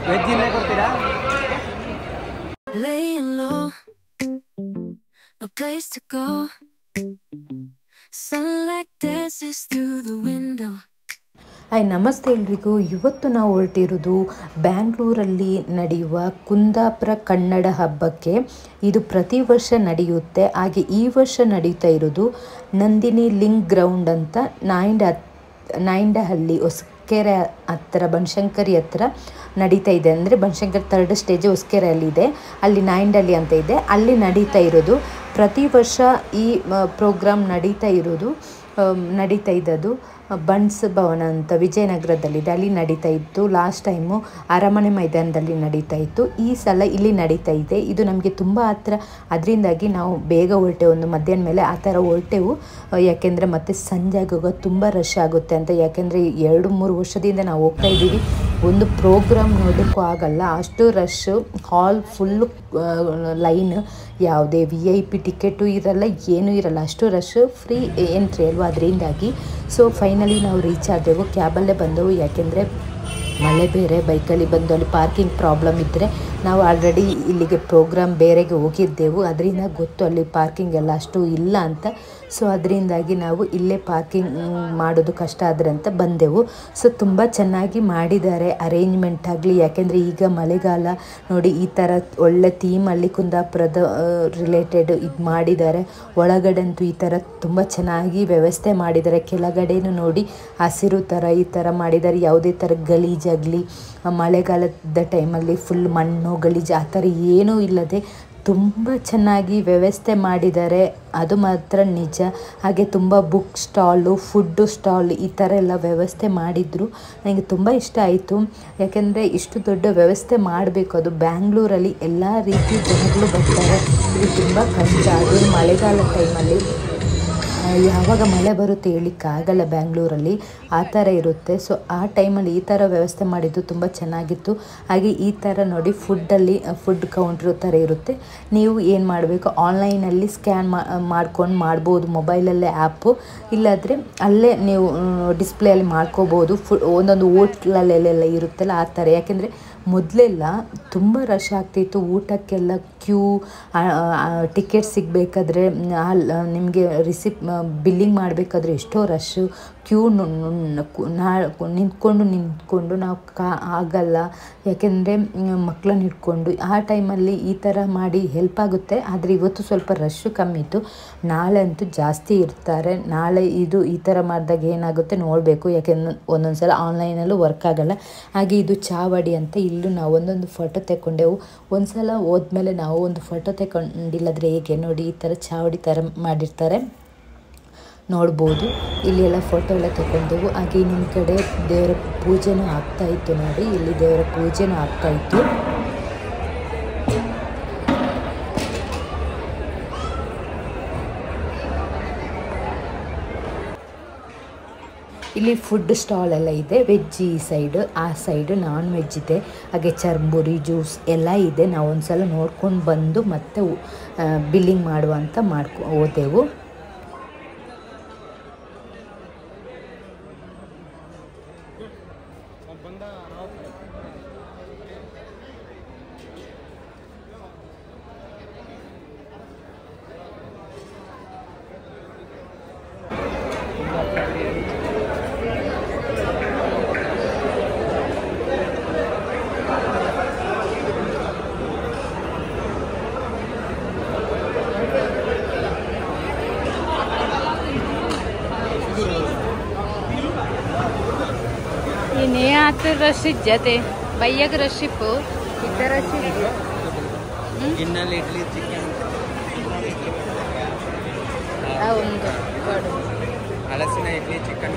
Veg ಇಲ್ಲೇ ಕೊಡ್ತೀರಾ? Laying low, no place to go. Sunlight dances through the window. Hi, ನಮಸ್ತೆ ಎಲ್ರಿಗೂ. ಇವತ್ತು ನಾವು ಹೊರಟಿರೋದು ಬ್ಯಾಂಗ್ಳೂರಲ್ಲಿ ನಡೆಯುವ ಕುಂದಾಪುರ ಕನ್ನಡ ಹಬ್ಬಕ್ಕೆ. ಇದು ಪ್ರತಿ ವರ್ಷ ನಡೆಯುತ್ತೆ. ಹಾಗೆ ಈ ವರ್ಷ ನಡೀತಾ ಇರೋದು ನಂದಿನಿ ಲಿಂಕ್ ಗ್ರೌಂಡ್ ಅಂತ ನಾಯಿಂಡಹಳ್ಳಿ ಹೊಸಕೆರೆ ಹತ್ತಿರ, ಬನಶಂಕರಿ ಹತ್ತಿರ ನಡೀತಾ ಇದೆ. ಅಂದರೆ ಬನಶಂಕರಿ 3rd ಸ್ಟೇಜ್ ಹೊಸಕೆರೆಯಲ್ಲಿದೆ, ಅಲ್ಲಿ ನಾಯಿಂಡಹಳ್ಳಿ ಅಂತ ಇದೆ, ಅಲ್ಲಿ ನಡೀತಾ ಇರೋದು. ಪ್ರತಿ ವರ್ಷ ಈ ಪ್ರೋಗ್ರಾಮ್ ನಡೀತಾ ಇದ್ದದ್ದು ಬನ್ಸ್ ಭವನ ಅಂತ ವಿಜಯನಗರದಲ್ಲಿದೆ, ಅಲ್ಲಿ ನಡೀತಾ ಇತ್ತು. ಲಾಸ್ಟ್ ಟೈಮು ಅರಮನೆ ಮೈದಾನದಲ್ಲಿ ನಡೀತಾ ಇತ್ತು. ಈ ಸಲ ಇಲ್ಲಿ ನಡೀತಾ ಇದೆ. ಇದು ನಮಗೆ ತುಂಬ ಹತ್ರ, ಅದರಿಂದಾಗಿ ನಾವು ಬೇಗ ಹೊರಟೆವು, ಒಂದು ಮಧ್ಯಾಹ್ನ ಮೇಲೆ ಆ ಥರ ಹೊರಟೆವು. ಯಾಕೆಂದರೆ ಮತ್ತೆ ಸಂಜೆ ಆಗುವಾಗ ತುಂಬ ರಶ್ ಆಗುತ್ತೆ ಅಂತ. ಯಾಕೆಂದರೆ 2-3 ವರ್ಷದಿಂದ ನಾವು ಹೋಗ್ತಾ ಇದ್ದೀವಿ, ಒಂದು ಪ್ರೋಗ್ರಾಮ್ ನೋಡೋಕ್ಕೂ ಆಗಲ್ಲ, ಅಷ್ಟು ರಶ್ಶು. ಹಾಲ್ ಫುಲ್ಲು ಲೈನ್, ಯಾವುದೇ VIP ಟಿಕೆಟು ಇರಲ್ಲ, ಏನೂ ಇರಲ್ಲ, ಅಷ್ಟು ರಶ್ಶು. ಫ್ರೀ ಎಂಟ್ರಿ ಅಲ್ವಾ, ಅದರಿಂದಾಗಿ. ಸೊ ಫೈನಲಿ ನಾವು ರೀಚ್ ಆದೆವು, ಕ್ಯಾಬಲ್ಲೇ ಬಂದೆವು. ಯಾಕೆಂದರೆ ಮಳೆ ಬೇರೆ, ಬೈಕಲ್ಲಿ ಬಂದು ಅಲ್ಲಿ ಪಾರ್ಕಿಂಗ್ ಪ್ರಾಬ್ಲಮ್ ಇದ್ದರೆ, ನಾವು ಆಲ್ರೆಡಿ ಇಲ್ಲಿಗೆ ಪ್ರೋಗ್ರಾಮ್ ಬೇರೆಗೆ ಹೋಗಿದ್ದೆವು, ಅದರಿಂದ ಗೊತ್ತು ಅಲ್ಲಿ ಪಾರ್ಕಿಂಗ್ ಎಲ್ಲ ಅಷ್ಟು ಇಲ್ಲ ಅಂತ. ಸೊ ಅದರಿಂದಾಗಿ ನಾವು ಇಲ್ಲೇ ಪಾರ್ಕಿಂಗ್ ಮಾಡೋದು ಕಷ್ಟ ಆದರೆ ಅಂತ ಬಂದೆವು. ಸೊ ತುಂಬ ಚೆನ್ನಾಗಿ ಮಾಡಿದ್ದಾರೆ ಅರೇಂಜ್ಮೆಂಟ್ ಆಗಲಿ. ಯಾಕೆಂದರೆ ಈಗ ಮಳೆಗಾಲ ನೋಡಿ, ಈ ಥರ ಒಳ್ಳೆ ಥೀಮಲ್ಲಿ ಕುಂದಾಪುರದ ರಿಲೇಟೆಡ್ ಇದು ಮಾಡಿದ್ದಾರೆ. ಒಳಗಡೆಂತೂ ಈ ಥರ ತುಂಬ ಚೆನ್ನಾಗಿ ವ್ಯವಸ್ಥೆ ಮಾಡಿದ್ದಾರೆ. ಕೆಳಗಡೆನೂ ನೋಡಿ ಹಸಿರು ಥರ ಈ ಥರ ಮಾಡಿದ್ದಾರೆ. ಯಾವುದೇ ಥರ ಗಲೀಜಾಗಲಿ, ಮಳೆಗಾಲದ ಟೈಮಲ್ಲಿ ಫುಲ್ ಮಣ್ಣು ಗಲೀಜು ಆ ಥರ ಏನೂ ಇಲ್ಲದೆ ತುಂಬ ಚೆನ್ನಾಗಿ ವ್ಯವಸ್ಥೆ ಮಾಡಿದ್ದಾರೆ, ಅದು ಮಾತ್ರ ನಿಜ. ಹಾಗೆ ತುಂಬ ಬುಕ್ ಸ್ಟಾಲು, ಫುಡ್ಡು ಸ್ಟಾಲ್ ಈ ಥರ ಎಲ್ಲ ವ್ಯವಸ್ಥೆ ಮಾಡಿದರು. ನನಗೆ ತುಂಬ ಇಷ್ಟ ಆಯಿತು. ಯಾಕೆಂದರೆ ಇಷ್ಟು ದೊಡ್ಡ ವ್ಯವಸ್ಥೆ ಮಾಡಬೇಕು, ಅದು ಬ್ಯಾಂಗ್ಳೂರಲ್ಲಿ ಎಲ್ಲ ರೀತಿ ಜನಗಳು ಬರ್ತಾರೆ. ಇದು ತುಂಬ ಕಷ್ಟ. ಅದು ಮಳೆಗಾಲ ಟೈಮಲ್ಲಿ ಯಾವಾಗ ಮಳೆ ಬರುತ್ತೆ ಹೇಳಲಿಕ್ಕಾಗಲ್ಲ, ಬ್ಯಾಂಗ್ಳೂರಲ್ಲಿ ಆ ಥರ ಇರುತ್ತೆ. ಸೊ ಆ ಟೈಮಲ್ಲಿ ಈ ಥರ ವ್ಯವಸ್ಥೆ ಮಾಡಿದ್ದು ತುಂಬ ಚೆನ್ನಾಗಿತ್ತು. ಹಾಗೆ ಈ ಥರ ನೋಡಿ ಫುಡ್ ಕೌಂಟ್ರ್ ಥರ ಇರುತ್ತೆ. ನೀವು ಏನು ಮಾಡಬೇಕು, ಆನ್ಲೈನಲ್ಲಿ ಸ್ಕ್ಯಾನ್ ಮಾಡ್ಕೊಂಡು ಮಾಡ್ಬೋದು, ಮೊಬೈಲಲ್ಲೇ ಆ್ಯಪು, ಇಲ್ಲಾಂದರೆ ಅಲ್ಲೇ ನೀವು ಡಿಸ್ಪ್ಲೇಯಲ್ಲಿ ಮಾಡ್ಕೋಬೋದು. ಒಂದೊಂದು ಹೋಟ್ಲಲ್ಲೆಲ್ಲ ಇರುತ್ತಲ್ಲ ಆ ಥರ. ಯಾಕೆಂದರೆ ಮೊದಲೆಲ್ಲ ತುಂಬ ರಶ್ ಆಗ್ತಿತ್ತು, ಊಟಕ್ಕೆಲ್ಲ ಕ್ಯೂ, ಟಿಕೆಟ್ ಸಿಗಬೇಕಾದ್ರೆ, ನಿಮಗೆ ಬಿಲ್ಲಿಂಗ್ ಮಾಡಬೇಕಾದ್ರೆ ಎಷ್ಟೋ ರಶ್ಶು, ಕ್ಯೂ ನಿಂತ್ಕೊಂಡು ನಾವು ಆಗಲ್ಲ. ಯಾಕೆಂದರೆ ಮಕ್ಕಳನ್ನ ಇಟ್ಕೊಂಡು ಆ ಟೈಮಲ್ಲಿ ಈ ಥರ ಮಾಡಿ ಹೆಲ್ಪ್ ಆಗುತ್ತೆ. ಆದರೆ ಇವತ್ತು ಸ್ವಲ್ಪ ರಶ್ಶು ಕಮ್ಮಿ ಇತ್ತು, ನಾಳೆ ಅಂತೂ ಜಾಸ್ತಿ ಇರ್ತಾರೆ. ನಾಳೆ ಈ ಥರ ಮಾಡಿದಾಗ ಏನಾಗುತ್ತೆ ನೋಡಬೇಕು. ಯಾಕೆಂದ್ರೆ ಒಂದೊಂದು ಸಲ ಆನ್ಲೈನಲ್ಲೂ ವರ್ಕ್ ಆಗಲ್ಲ. ಹಾಗೆ ಇದು ಚಾವಡಿ ಅಂತ, ಇಲ್ಲೂ ನಾವು ಒಂದೊಂದು ಫೋಟೋ ತೆಕ್ಕೊಂಡೆವು. ಒಂದು ಸಲ ಹೋದ್ಮೇಲೆ ನಾವು ಒಂದು ಫೋಟೋ ತೆಕ್ಕೊಂಡಿಲ್ಲದ್ರೆ ಹೇಗೆ ನೋಡಿ, ಈ ಥರ ಚಾವಡಿ ಥರ ಮಾಡಿರ್ತಾರೆ, ನೋಡ್ಬೋದು. ಇಲ್ಲಿ ಎಲ್ಲ ಫೋಟೋ ಎಲ್ಲ ತಗೊಂಡೆವು. ಹಾಗೆ ಇನ್ನೊಂದು ಕಡೆ ದೇವರ ಪೂಜೆನೂ ಆಗ್ತಾಯಿತ್ತು ನೋಡಿ, ಇಲ್ಲಿ ದೇವರ ಪೂಜೆನೂ ಆಗ್ತಾಯಿತ್ತು. ಇಲ್ಲಿ ಫುಡ್ ಸ್ಟಾಲ್ ಎಲ್ಲ ಇದೆ. ವೆಜ್ ಈ ಸೈಡ್, ಆ ಸೈಡು ನಾನ್ ವೆಜ್ ಇದೆ. ಹಾಗೆ ಚರ್ಮುರಿ, ಜ್ಯೂಸ್ ಎಲ್ಲ ಇದೆ. ನಾವು ಒಂದು ಸಲ ನೋಡ್ಕೊಂಡು ಬಂದು ಮತ್ತೆ ಬಿಲ್ಲಿಂಗ್ ಮಾಡುವಂತ ಹೋದೆವು. ರಶ್ ಇಜ್ಜತೆ ಬಯ್ಯಗ ರಶ್ ಇಪ್ಪು ಇದ್ದ ರಶ್ ಗಿನ್ನಲ್ಲಿ ಇಡ್ಲಿ ಚಿಕನ್ ಒಂದು ಹಲಸಿನ ಇಡ್ಲಿ ಚಿಕನ್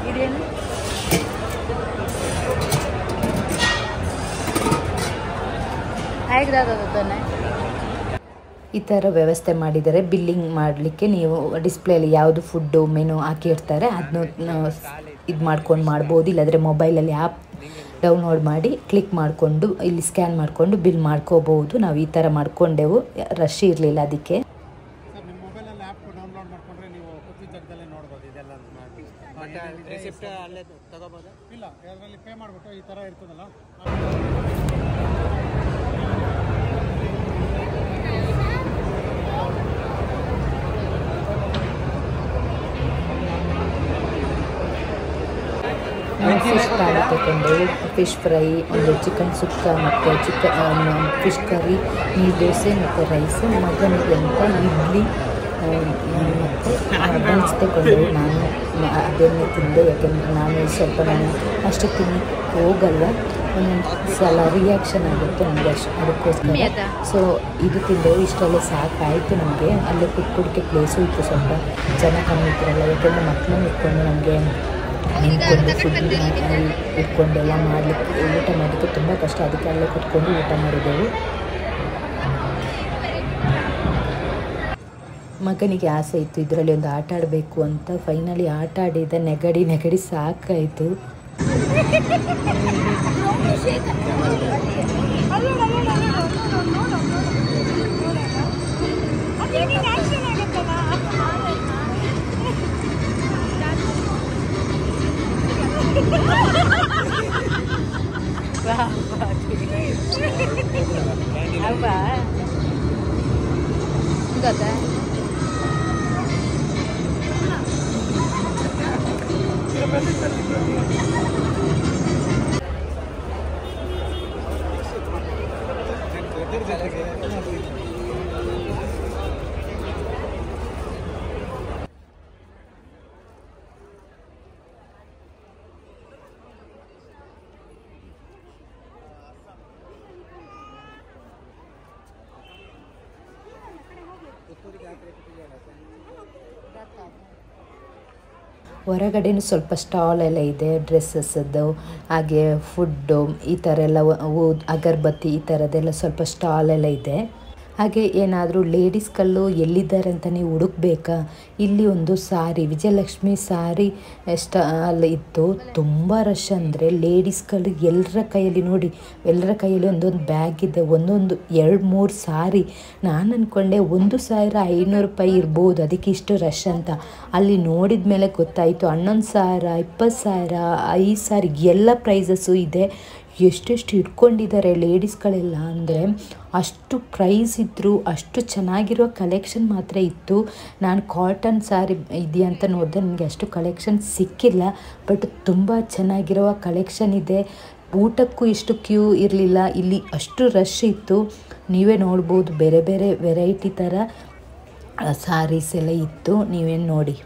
ಇದೇನು തന്നെ ಈ ಥರ ವ್ಯವಸ್ಥೆ ಮಾಡಿದರೆ ಬಿಲ್ಲಿಂಗ್ ಮಾಡಲಿಕ್ಕೆ ನೀವು ಡಿಸ್ಪ್ಲೇಲಿ ಯಾವುದು ಫುಡ್ಡು ಮೆನು ಹಾಕಿರ್ತಾರೆ ಅದನ್ನು ಇದು ಮಾಡ್ಕೊಂಡು ಮಾಡ್ಬೋದು. ಇಲ್ಲಾಂದರೆ ಮೊಬೈಲಲ್ಲಿ ಆ್ಯಪ್ ಡೌನ್ಲೋಡ್ ಮಾಡಿ ಕ್ಲಿಕ್ ಮಾಡಿಕೊಂಡು ಇಲ್ಲಿ ಸ್ಕ್ಯಾನ್ ಮಾಡಿಕೊಂಡು ಬಿಲ್ ಮಾಡ್ಕೋಬೋದು. ನಾವು ಈ ಥರ ಮಾಡ್ಕೊಂಡೆವು, ರಶ್ ಇರಲಿಲ್ಲ ಅದಕ್ಕೆ. ಸರ್ ನಿಮ್ಮ ಮೊಬೈಲಲ್ಲಿ ಆ್ಯಪ್ ಡೌನ್ಲೋಡ್ ಮಾಡಿಕೊಂಡ್ರೆ ನೀವು ಕೂತಿದ್ದ ಜಾಗದಲ್ಲೇ ನೋಡ್ಬೋದು ಇದೆಲ್ಲ. ರಿಸಿಪ್ಟ್ ಅಲ್ಲೇ ತಗೋಬೋದಾ? ಇಲ್ಲ, ಅದರಲ್ಲಿ ಪೇ ಮಾಡಿಬಿಟ್ಟು ಈ ಥರ ಇರ್ತದಲ್ಲ. ಫಿಶ್ ಥಾಲಿ ತಗೊಂಡೆವು, ಫಿಶ್ ಫ್ರೈ, ಒಂದು ಚಿಕನ್ ಸುಕ್ಕ ಮತ್ತು ಫಿಶ್ ಕರಿ, ನೀರು ದೋಸೆ ಮತ್ತು ರೈಸ್. ಮಗನಿಗೆ ಅಂತ ಇಡ್ಲಿ ಮತ್ತು ಬನ್ಸ್ ತಗೊಂಡೆವು. ನಾನು ಅದನ್ನೇ ತಿಂದೆ, ಯಾಕೆಂದರೆ ನಾನು ಅಷ್ಟು ತಿನ್ನಕ್ಕೆ ಹೋಗಲ್ಲ, ಒಂದೊಂದು ಸಲ ರಿಯಾಕ್ಷನ್ ಆಗುತ್ತೆ ನನಗೆ ಅದಕ್ಕೋಸ್ಕರ. ಸೊ ಇದು ತಿಂದೆವು, ಇಷ್ಟೆಲ್ಲ ಸಾಕಾಯಿತು ನಮಗೆ. ಅಲ್ಲೇ ಕುತ್ಕೊಡಕ್ಕೆ ಪ್ಲೇಸು ಇತ್ತು, ಸ್ವಲ್ಪ ಜನ ಕಮ್ಮಿ ಇದ್ರಲ್ಲ, ಯಾಕೆಂದರೆ ಮಕ್ಕಳನ್ನ ಇಟ್ಕೊಂಡು ನಮಗೆ ನಿಂತ್ಕೊಂಡು ಫುಡ್ ಇಟ್ಕೊಂಡೆಲ್ಲ ಮಾಡಲಿಕ್ಕೆ ಊಟ ಮಾಡಲಿಕ್ಕೆ ತುಂಬ ಕಷ್ಟ. ಅದಕ್ಕೆ ಅಲ್ಲೇ ಕುತ್ಕೊಂಡು ಊಟ ಮಾಡಿದೆವು. ಮಗನಿಗೆ ಆಸೆ ಇತ್ತು ಇದರಲ್ಲಿ ಒಂದು ಆಟ ಆಡಬೇಕು ಅಂತ. ಫೈನಲಿ ಆಟ ಆಡಿದ, ನೆಗಡಿ ಸಾಕಾಯಿತು. ಹೊರಗಡೆನೂ ಸ್ವಲ್ಪ ಸ್ಟಾಲ್ ಎಲ್ಲ ಇದೆ, ಡ್ರೆಸ್ಸಸ್ಸದ್ದು, ಹಾಗೆ ಫುಡ್ಡು, ಈ ಥರ ಎಲ್ಲ ಅಗರಬತ್ತಿ ಈ ಥರದ್ದೆಲ್ಲ ಸ್ವಲ್ಪ ಸ್ಟಾಲ್ ಎಲ್ಲ ಇದೆ. ಹಾಗೆ ಏನಾದರೂ ಲೇಡೀಸ್ಗಳು ಎಲ್ಲಿದ್ದಾರೆ ಅಂತ ನೀವು ಹುಡುಕ್ಬೇಕಾ, ಇಲ್ಲಿ ಒಂದು ಸಾರಿ, ವಿಜಯಲಕ್ಷ್ಮಿ ಸಾರಿ ಸ್ಟಾಲ್ ಇತ್ತು. ತುಂಬ ರಶ್ ಅಂದರೆ ಲೇಡೀಸ್ಗಳು ಎಲ್ಲರ ಕೈಯಲ್ಲಿ ನೋಡಿ, ಎಲ್ಲರ ಕೈಯಲ್ಲಿ ಒಂದೊಂದು ಬ್ಯಾಗ್ ಇದೆ, ಒಂದೊಂದು 2-3 ಸಾರಿ. ನಾನು ಅಂದ್ಕೊಂಡೆ 1,500 ರೂಪಾಯಿ ಇರ್ಬೋದು, ಅದಕ್ಕೆ ಇಷ್ಟು ರಶ್ ಅಂತ. ಅಲ್ಲಿ ನೋಡಿದ ಮೇಲೆ ಗೊತ್ತಾಯಿತು 11,000, 20,000, 5,000 ಎಲ್ಲ ಪ್ರೈಸಸ್ಸು ಇದೆ. ಎಷ್ಟೆಷ್ಟು ಇಟ್ಕೊಂಡಿದ್ದಾರೆ ಲೇಡೀಸ್ಗಳೆಲ್ಲ ಅಂದರೆ ಅಷ್ಟು ಪ್ರೈಸ್ ಇದ್ದರು. ಅಷ್ಟು ಚೆನ್ನಾಗಿರೋ ಕಲೆಕ್ಷನ್ ಮಾತ್ರ ಇತ್ತು. ನಾನು ಕಾಟನ್ ಸ್ಯಾರಿ ಇದೆಯಾ ಅಂತ ನೋಡಿದೆ, ನನಗೆ ಅಷ್ಟು ಕಲೆಕ್ಷನ್ ಸಿಕ್ಕಿಲ್ಲ. ಬಟ್ ತುಂಬ ಚೆನ್ನಾಗಿರುವ ಕಲೆಕ್ಷನ್ ಇದೆ. ಊಟಕ್ಕೂ ಇಷ್ಟು ಕ್ಯೂ ಇರಲಿಲ್ಲ, ಇಲ್ಲಿ ಅಷ್ಟು ರಶ್ ಇತ್ತು. ನೀವೇ ನೋಡ್ಬೋದು, ಬೇರೆ ಬೇರೆ ವೆರೈಟಿ ಥರ ಸ್ಯಾರೀಸ್ ಎಲ್ಲ ಇತ್ತು, ನೀವೇನು ನೋಡಿ.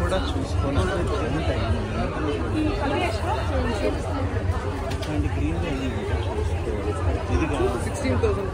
కూడా చూసుకోవాలి. గ్రీన్ ఇది 16,000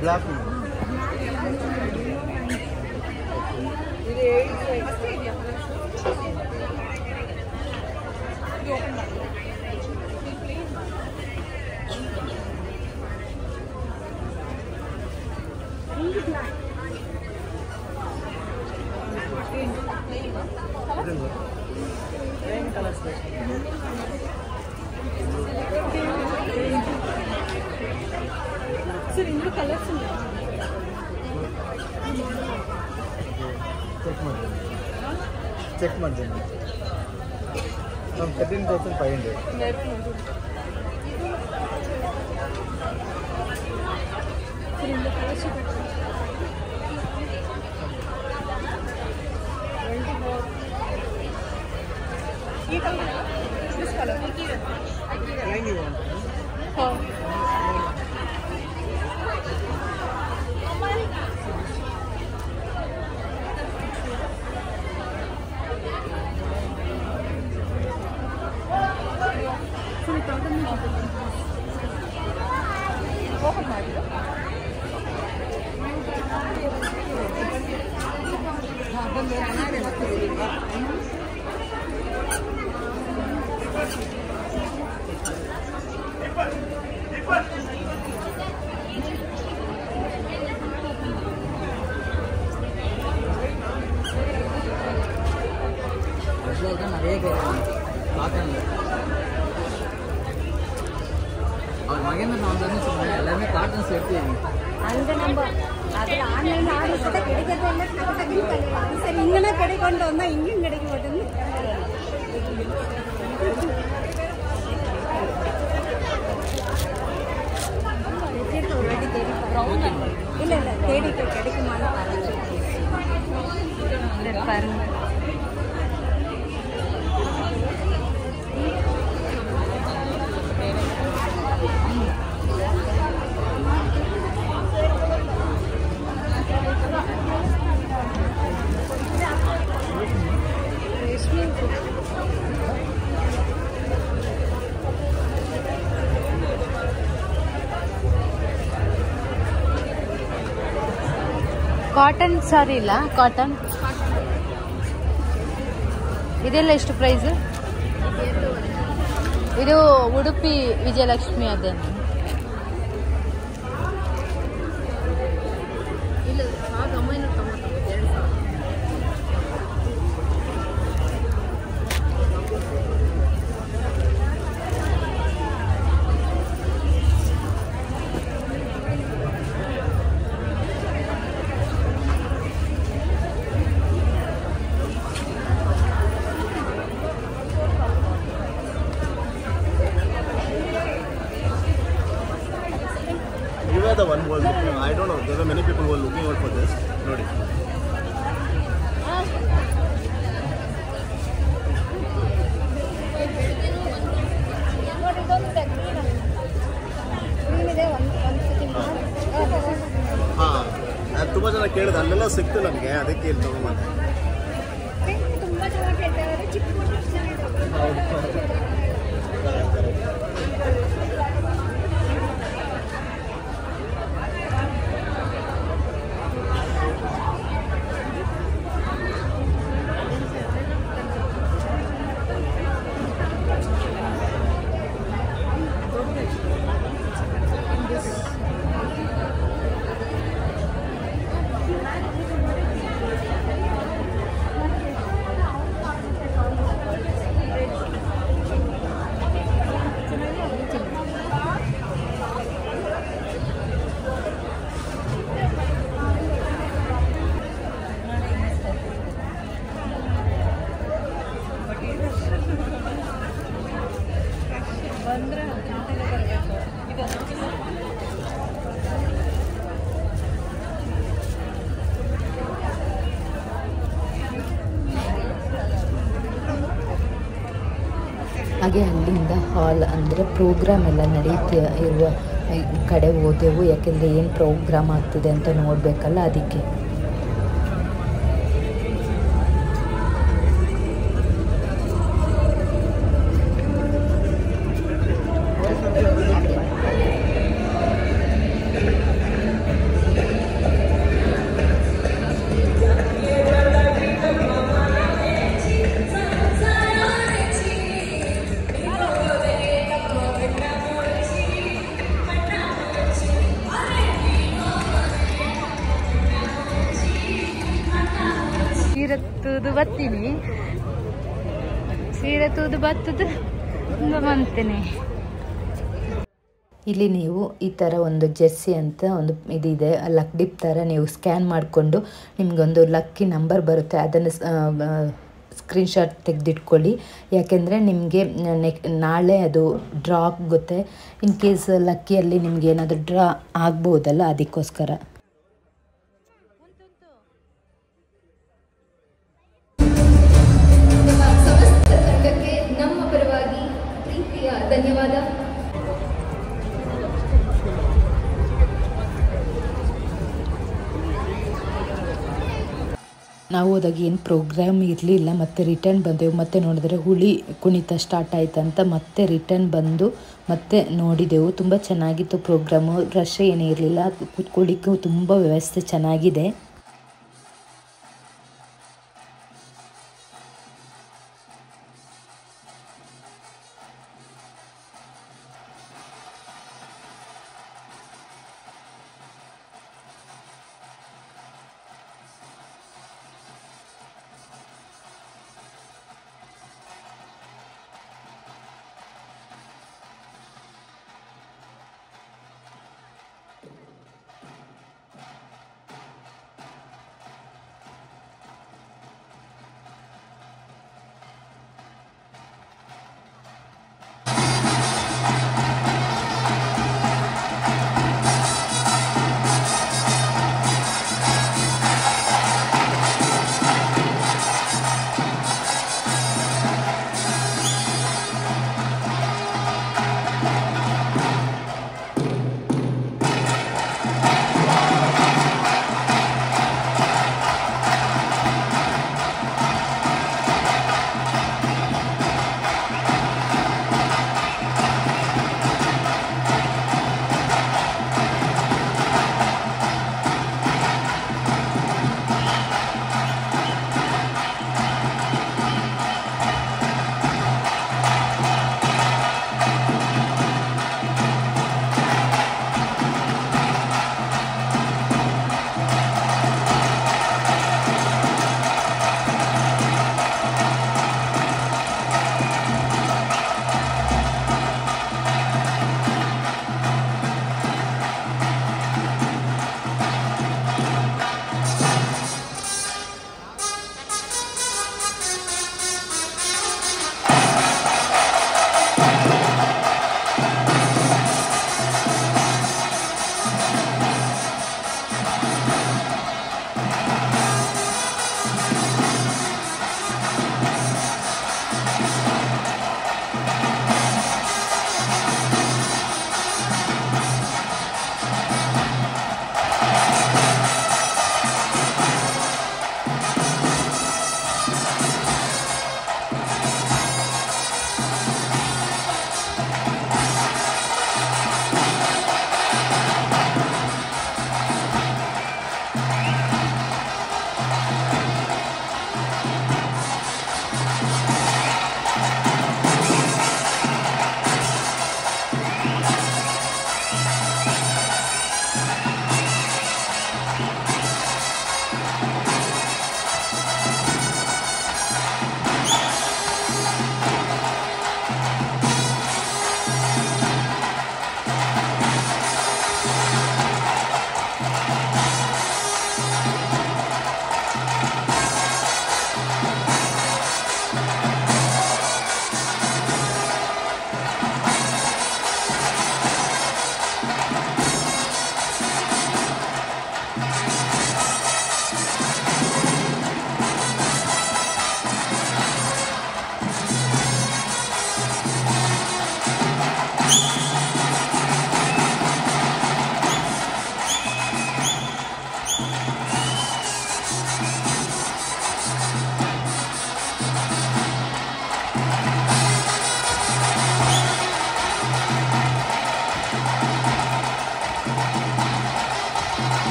బ్లాక్ ಸರ್ ಇನ್ನೂ ಕಲರ್ಸ್ ಚೆಕ್ ಮಾಡ್ತೀನಿ ನಮ್ಮ 13,500 ಸರ್ ಇನ್ನೂ ಕಲರ್ಸ್ ಈ ಕಲರ್ ದಿಸ್ ಕಲರ್ ಹಾಂ ಓಪನ್ ಮಾಡಿ நிறைய பேர் பார்க்கல அவர் மகேந்திர சாந்தர்னு சொன்னாங்க எல்லாமே காட்டன்ஸ் எடுத்து அந்த நம்ம அதில் ஆன்லைன் ஆர்டர் போட்டால் கிடைக்கிறது இல்லை டக்கு டக்குன்னு கிடைக்கலாம் சரி இங்கே கிடைக்கொண்டு வந்தால் இங்கேயும் கிடைக்க மாட்டேங்குது ஒரு வாட்டி தேடி இல்லை இல்லை தேடி கிடைக்குமான்னு பாருங்க ಕಾಟನ್ ಸಾರಿ ಇಲ್ಲ ಕಾಟನ್ ಇದೆಲ್ಲ ಎಷ್ಟು ಪ್ರೈಸ್ ಇದು ಉಡುಪಿ ವಿಜಯಲಕ್ಷ್ಮಿ ಅದೇನು The one was looking, I don't know, there were many people who were looking out for this. Nodi. ತುಂಬ ಜನ ಕೇಳಿದೆ ಅಲ್ಲೆಲ್ಲ ಸಿಕ್ತು ನನಗೆ ಅದಕ್ಕೆ ಇಲ್ಲಿ ತಗೊಂಡ್ಬಂದೆ ತುಂಬ ಚೆನ್ನಾಗಿ ಹೇಳ್ತಾರೆ ಚಿಕ್ಕ ಬಂದರೆ 10 ಗಂಟೆಗೆ ಬರಬೇಕು. ಹಾಗೆ ಅಲ್ಲಿಂದ ಹಾಲ್ ಅಂದರೆ ಪ್ರೋಗ್ರಾಮ್ ಎಲ್ಲ ನಡೀತಾ ಇರುವ ಕಡೆ ಹೋದೆವು. ಯಾಕೆಂದರೆ ಏನು ಪ್ರೋಗ್ರಾಮ್ ಆಗ್ತಿದೆ ಅಂತ ನೋಡಬೇಕಲ್ಲ, ಅದಕ್ಕೆ. ಸೀರೆ ತೂದು ಬತ್ತದು ಬಂತೇನೆ. ಇಲ್ಲಿ ನೀವು ಈ ಥರ ಒಂದು ಜೆರ್ಸಿ ಅಂತ ಒಂದು ಇದಿದೆ, ಲಕ್ ಡಿಪ್ ಥರ ನೀವು ಸ್ಕ್ಯಾನ್ ಮಾಡಿಕೊಂಡು ನಿಮಗೊಂದು ಲಕ್ಕಿ ನಂಬರ್ ಬರುತ್ತೆ. ಅದನ್ನು ಸ್ಕ್ರೀನ್ಶಾಟ್ ತೆಗೆದಿಟ್ಕೊಳ್ಳಿ. ಯಾಕೆಂದರೆ ನಿಮಗೆ ನಾಳೆ ಅದು ಡ್ರಾ ಆಗುತ್ತೆ. ಇನ್ ಕೇಸ್ ಲಕ್ಕಿಯಲ್ಲಿ ನಿಮ್ಗೆ ಏನಾದರೂ ಡ್ರಾ ಆಗ್ಬೋದಲ್ಲ, ಅದಕ್ಕೋಸ್ಕರ. ನಮ್ಮ ಪರವಾಗಿ ಪ್ರೀತಿಯ ಧನ್ಯವಾದ. ನಾವು ಹೋದಾಗ ಏನು ಪ್ರೋಗ್ರಾಮ್ ಇರಲಿಲ್ಲ, ಮತ್ತು ರಿಟರ್ನ್ ಬಂದೆವು. ಮತ್ತೆ ನೋಡಿದ್ರೆ ಹುಳಿ ಕುಣಿತ ಸ್ಟಾರ್ಟ್ ಆಯ್ತಂತ ಮತ್ತೆ ರಿಟರ್ನ್ ಬಂದು ಮತ್ತೆ ನೋಡಿದೆವು. ತುಂಬ ಚೆನ್ನಾಗಿತ್ತು ಪ್ರೋಗ್ರಾಮು. ರಶ್ ಏನೂ ಇರಲಿಲ್ಲ, ಕೂತ್ಕೊಳ್ಳಿಕ್ಕೂ ತುಂಬ ವ್ಯವಸ್ಥೆ ಚೆನ್ನಾಗಿದೆ.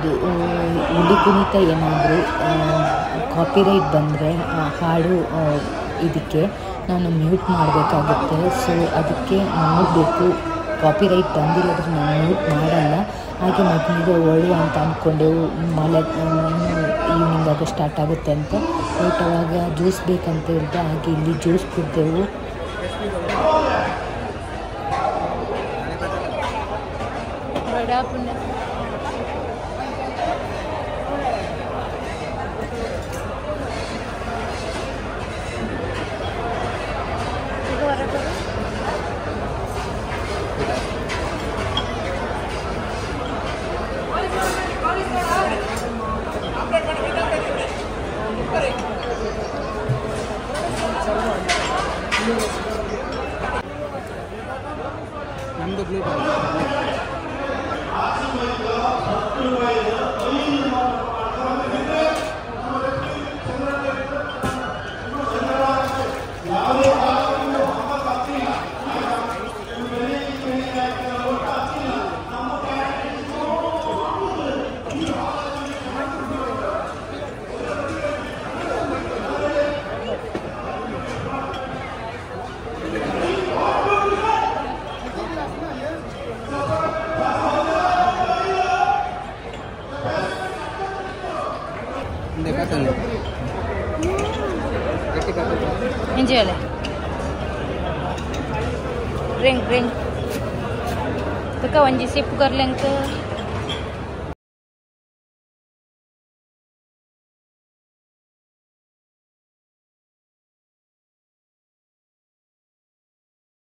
ಇದು ಹುಲಿ ಕುಣಿತ ಏನಾದರೂ ಕಾಪಿರೈಟ್ ಬಂದರೆ ಹಾಡು ಇದಕ್ಕೆ ನಾನು ಮ್ಯೂಟ್ ಮಾಡಬೇಕಾಗುತ್ತೆ. ಸೊ ಅದಕ್ಕೆ ನೋಡಬೇಕು, ಕಾಪಿರೈಟ್ ಬಂದಿರೋದ್ರೆ ನಾನು ಮ್ಯೂಟ್ ಮಾಡಲ್ಲ. ಹಾಗೆ ಮಗನಿಗೆ ಒಳ್ಳು ಅಂತ ಅಂದ್ಕೊಂಡೆವು, ಈವ್ನಿಂಗ್ ಆಗ ಸ್ಟಾರ್ಟ್ ಆಗುತ್ತೆ ಅಂತ. ಬಟ್ ಅವಾಗ ಜ್ಯೂಸ್ ಬೇಕಂತ ಹೇಳಿದೆ, ಹಾಗೆ ಇಲ್ಲಿ ಜ್ಯೂಸ್ ಕುಡಿದೆವು. ನಮ್ಮದು blue ball Enjoy. Ring. Tuh kawan jisi pugar lengke.